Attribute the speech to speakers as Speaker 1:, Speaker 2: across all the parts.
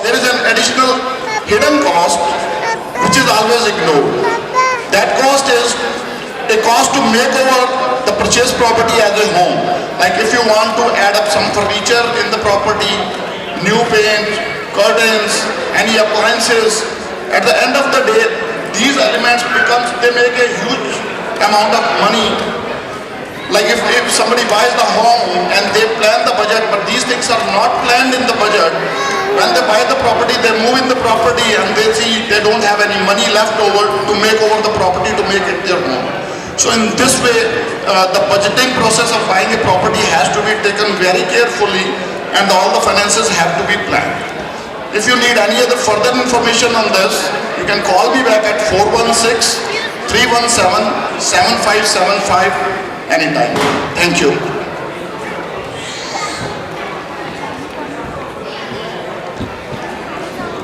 Speaker 1: there is an additional hidden cost which is always ignored. That cost is a cost to make over the purchased property as a home. Like if you want to add up some furniture in the property, new paint, curtains, any appliances, at the end of the day, these elements they make a huge amount of money. Like if somebody buys the home and they plan the budget, but these things are not planned in the budget, when they buy the property, they move in the property and they see they don't have any money left over to make over the property to make it their home. So in this way, the budgeting process of buying a property has to be taken very carefully and all the finances have to be planned. If you need any other further information on this, you can call me back at 416-317-7575 anytime. Thank you.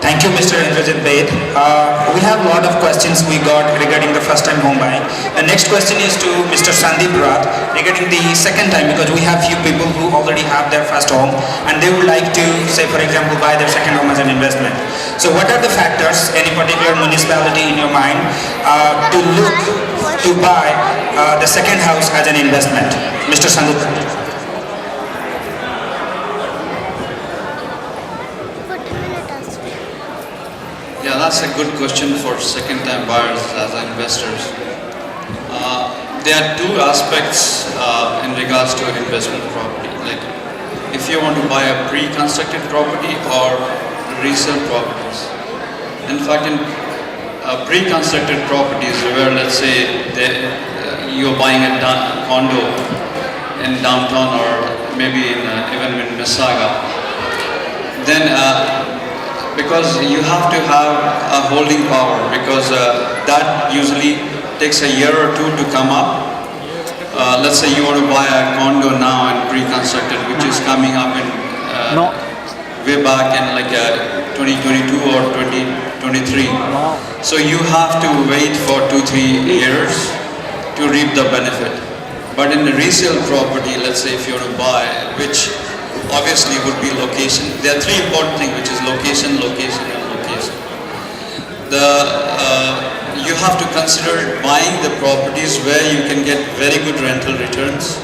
Speaker 2: Thank you, Mr. Indrajit Bed. We have a lot of questions we got regarding the first time home buying. The next question is to Mr. Sandeep Rath regarding the second time, because we have few people who already have their first home and they would like to, say for example, buy their second home as an investment. So what are the factors, any particular municipality in your mind, to look to buy the second house as an investment? Mr. Sandeep Rath.
Speaker 3: Yeah, that's a good question for second-time buyers as investors. There are two aspects in regards to investment property. Like, if you want to buy a pre-constructed property or resale properties. In fact, in pre-constructed properties, where let's say you're buying a condo in downtown or maybe even in Mississauga, then because you have to have a holding power, because that usually takes a year or two to come up. Let's say you want to buy a condo now and pre-constructed, which is coming up in way back in like 2022 or 2023. So you have to wait for 2-3 years to reap the benefit. But in the resale property, let's say if you want to buy, which obviously would be location. There are three important things, which is location, location, and location. You have to consider buying the properties where you can get very good rental returns,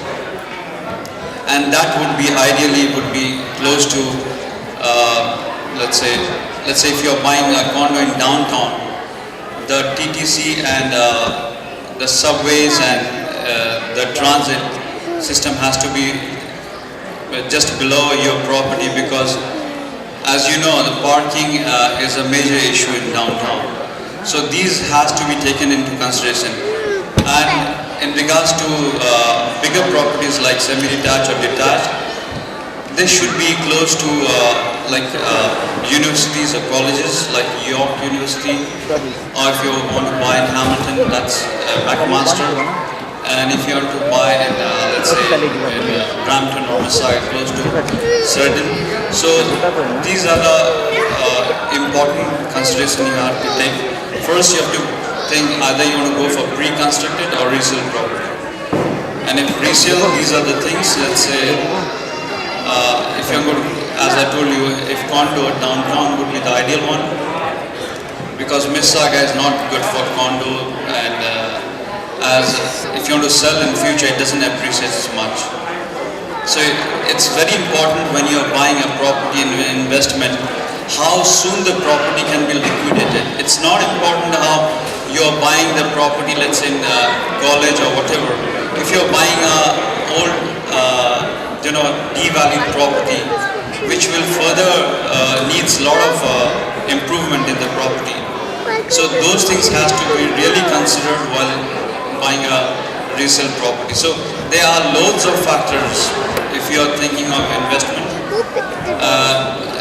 Speaker 3: and that would be ideally close to let's say if you're buying a condo in downtown, the TTC and the subways and the transit system has to be just below your property, because as you know, the parking is a major issue in downtown. So these has to be taken into consideration. And in regards to bigger properties like semi-detached or detached, they should be close to universities or colleges like York University, or if you want to buy in Hamilton, that's McMaster. And if you want to buy in, let's say, in Brampton or Mississauga, close to Certain. So these are the important considerations you have to take. First, you have to think either you want to go for pre-constructed or resale property. And if resale, these are the things, let's say, if you're going to, as I told you, if condo downtown would be the ideal one, because Mississauga is not good for condo, and as if you want to sell in future, it doesn't appreciate as much. So it's very important when you're buying a property and investment, how soon the property can be liquidated. It's not important how you're buying the property, let's say in college or whatever. If you're buying a old, devalued property, which will further needs a lot of improvement in the property. So those things has to be really considered while buying a resale property. So there are loads of factors if you are thinking of investment.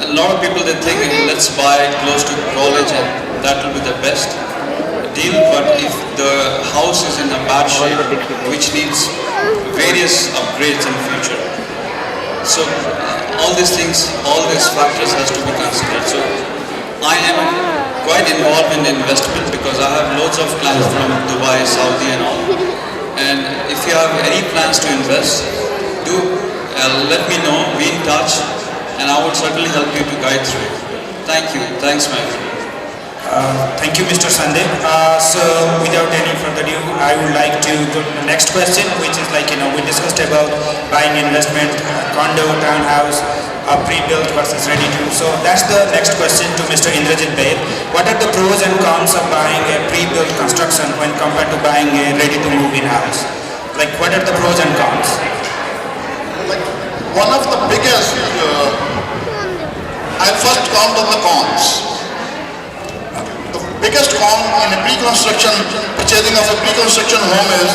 Speaker 3: A lot of people, they think let's buy close to college and that will be the best deal, but if the house is in a bad shape, which needs various upgrades in future. So all these things, all these factors has to be considered. So I am quite involved in investment because I have loads of clients from Dubai, Saudi and all. And if you have any plans to invest, do let me know, be in touch, and I would certainly help you to guide through it. Thank you. Thanks, my friend.
Speaker 2: Thank you, Mr. Sandeep. So, without any further ado, I would like to go to the next question, which is like, we discussed about buying investment, condo, townhouse, pre-built versus ready to. So, that's the next question to Mr. Indrajit Baid. What are the pros and cons of buying a pre-built construction when compared to buying a ready-to-move-in house? Like, what are the pros and cons?
Speaker 1: Like one of the biggest, I'll first count on the cons. The biggest con in a pre-construction, purchasing of a pre-construction home is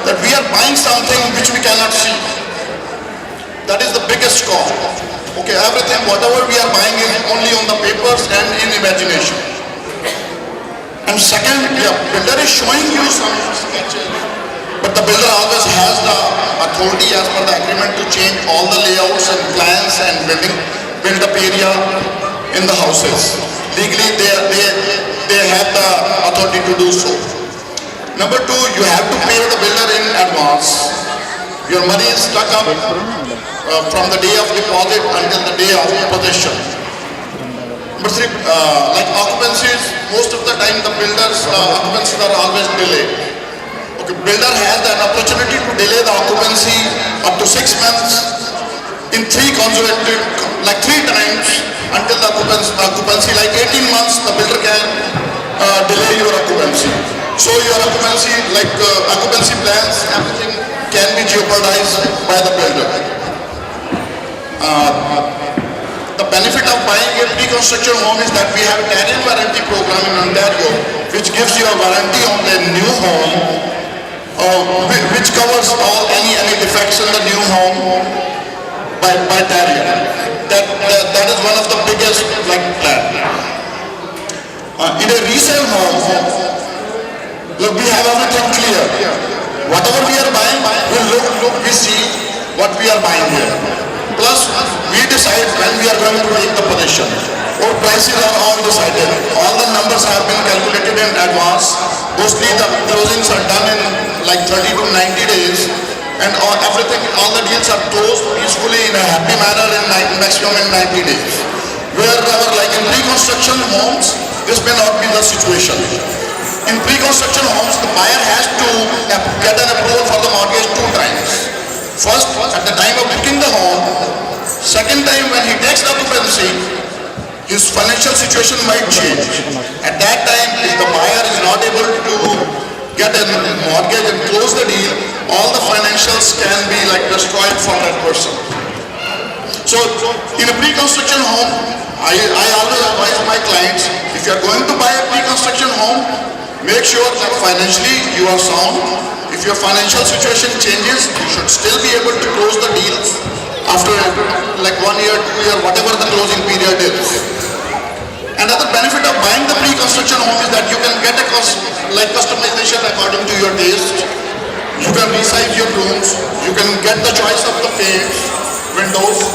Speaker 1: that we are buying something which we cannot see. That is the biggest con. Okay, everything, whatever we are buying is only on the papers and in imagination. And second, yeah, builder is showing you some sketches, but the builder always has the authority as per the agreement to change all the layouts and plans and build up area in the houses. Legally, they have the authority to do so. Number two, you have to pay the builder in advance. Your money is stuck up from the day of deposit until the day of possession. Number three, like occupancies, most of the time the builders' occupancies are always delayed. Okay, builder has an opportunity to delay the occupancy up to 6 months in three consecutive, like 3 times until the occupancy, like 18 months, the builder can delay your occupancy. So your occupancy, like occupancy plans, everything can be jeopardized by the builder. The benefit of buying a pre-construction home is that we have a tenant warranty program in Ontario, which gives you a warranty on a new home, which covers all any defects in the new home by Ontario. That is one of the biggest like plan. In a resale home, look, we have everything clear. Whatever we are buying, we see what we are buying here. Plus, we decide when we are going to take the possession. Our prices are all decided. All the numbers have been calculated in advance. Mostly the closings are done in like 30 to 90 days. And everything, all the deals are closed peacefully in a happy manner in maximum in 90 days. Wherever like in pre-construction homes, this may not be the situation. In pre-construction homes, the buyer has to get an approval for the mortgage 2 times. First, at the time of booking the home. Second time, when he takes the occupancy, his financial situation might change. At that time, if the buyer is not able to get a mortgage and close the deal, all the financials can be like destroyed for that person. So, in a pre-construction home, I always advise my clients, if you are going to buy a pre-construction home, make sure that financially you are sound. If your financial situation changes, you should still be able to close the deals after like 1 year, 2 year, whatever the closing period is. Another benefit of buying the pre-construction home is that you can get a customization according to your taste. You can resize your rooms. You can get the choice of the paints, windows,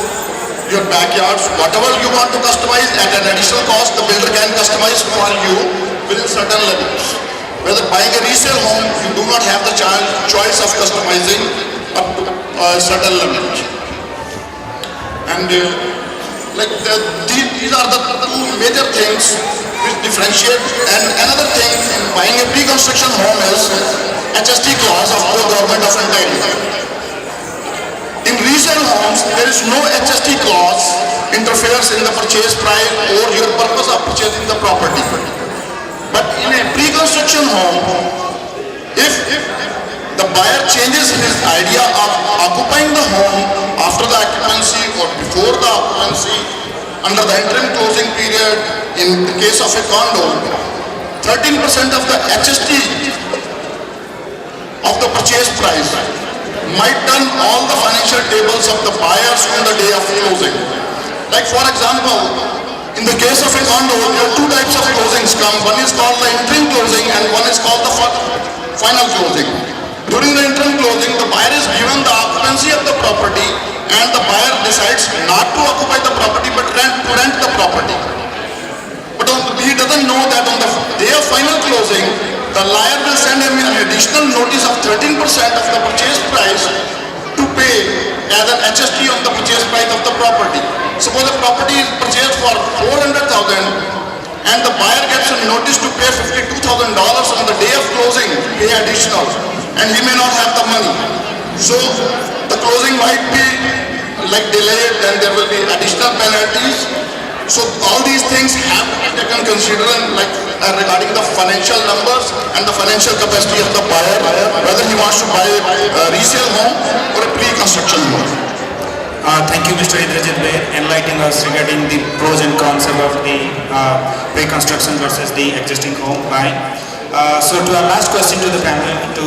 Speaker 1: your backyards, whatever you want to customize at an additional cost, the builder can customize for you within certain limits. Whether buying a resale home, you do not have the choice of customizing up to a certain limit. And these are the 2 major things which differentiate. And another thing in buying a pre-construction home is HST clause of the government of Ontario. In resale homes, there is no HST clause interferes in the purchase price or your purpose of purchasing the property. But in a pre-construction home, if the buyer changes his idea of occupying the home after the occupancy or before the occupancy, under the interim closing period, in the case of a condo, 13% of the HST of the purchase price might turn all the financial tables of the buyers on the day of closing. Like for example, in the case of a condo, there are 2 types of closings come. One is called the interim closing and one is called the final closing. During the interim closing, the buyer is given the occupancy of the property and the buyer decides not to occupy the property but to rent the property. But he doesn't know that on the day of final closing, the lawyer will send him an additional notice of 13% of the purchase price to pay as an HST on the purchase price of the property. Suppose the property is purchased for 400,000 and the buyer gets a notice to pay $52,000 on the day of closing, pay additional, and he may not have the money. So the closing might be like delayed, then there will be additional penalties. So all these things have to be taken consideration, like regarding the financial numbers and the financial capacity of the buyer, whether he wants to buy a resale home or a pre-construction home.
Speaker 2: Thank you, Mr. Indrajit Bey, enlightening us regarding the pros and cons about the pre-construction versus the existing home buying. So to our last question to the panel, to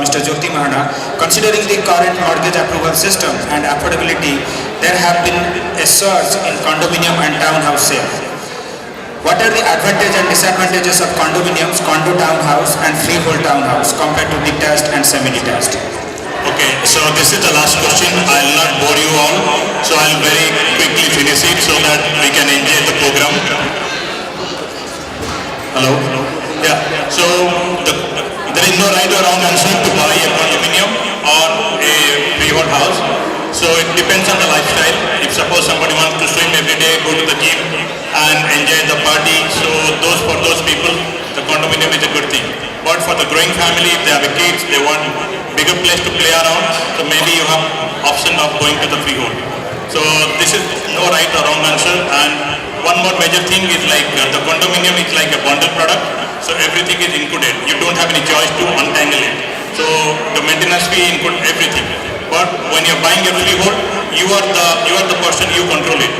Speaker 2: Mr. Jyoti Mahana, considering the current mortgage approval system and affordability, there have been a surge in condominium and townhouse sale. What are the advantages and disadvantages of condominiums, condo townhouse and freehold townhouse compared to detached and semi-detached?
Speaker 4: Okay, so this is the last question. I'll not bore you all, so I'll very quickly finish it so that we can enjoy the program. Hello? Yeah, so there is no right or wrong answer to buy a condominium or a freehold house. So it depends on the lifestyle. If suppose somebody wants to swim every day, go to the gym and enjoy the party, so for those people, the condominium is a good thing. But for the growing family, if they have a kids, they want bigger place to play around, so maybe you have option of going to the freehold. So this is no right or wrong answer. And one more major thing is like the condominium is like a bundle product, so everything is included. You don't have any choice to untangle it. So the maintenance fee include everything. But when you're buying a freehold, you are the person, you control it.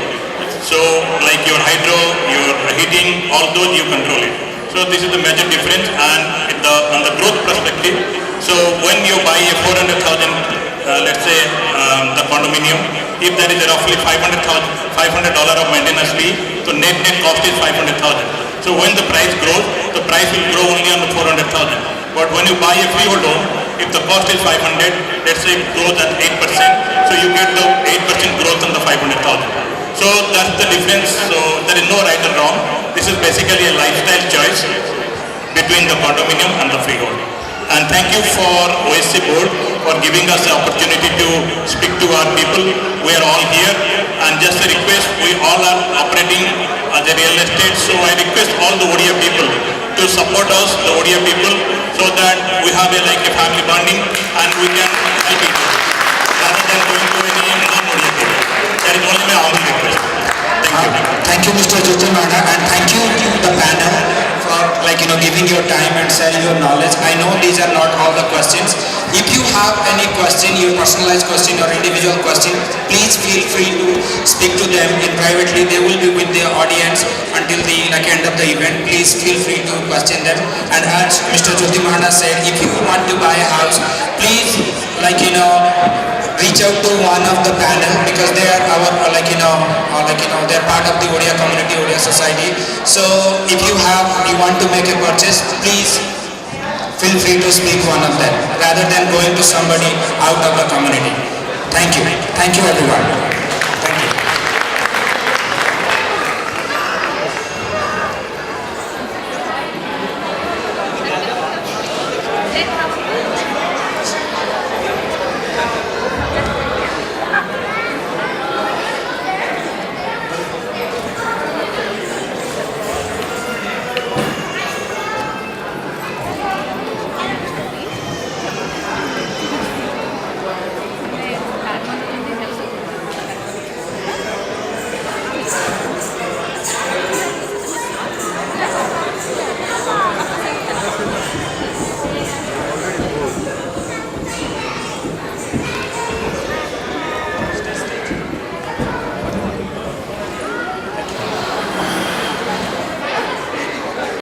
Speaker 4: So like your hydro, your heating, all those you control it. So this is the major difference. And on the growth perspective, so when you buy a 400,000, let's say the condominium, if there is a roughly $500 of maintenance fee, so net cost is 500,000. So when the price grows, the price will grow only on the 400,000. But when you buy a freehold home, if the cost is 500, let's say it grows at 8%, so you get the 8% growth on the 500,000. So that's the difference. So there is no right or wrong. This is basically a lifestyle choice between the condominium and the freehold. And thank you for OSC board for giving us the opportunity to speak to our people. We are all here, and just a request, we all are operating as a real estate, so I request all the ODIA people to support us, the ODIA people, so that we have a family bonding and we can help each other rather than going to any non-ODIA people. That is only my humble request. Thank you.
Speaker 2: Thank you, Mr. Jyoti Mahana, and thank you to the panel for giving your time and sharing your knowledge. I know these are not all the questions. If you have any question, your personalized question or individual question, please feel free to speak to them in privately. They will be with the audience until the end of the event. Please feel free to question them. And as Mr. Jyoti Mahana said, if you want to buy a house, please reach out to one of the panel, because they are our they're part of the ODIA community, ODIA society. So if you want to make a purchase, please feel free to speak one of them rather than going to somebody out of the community. Thank you everyone.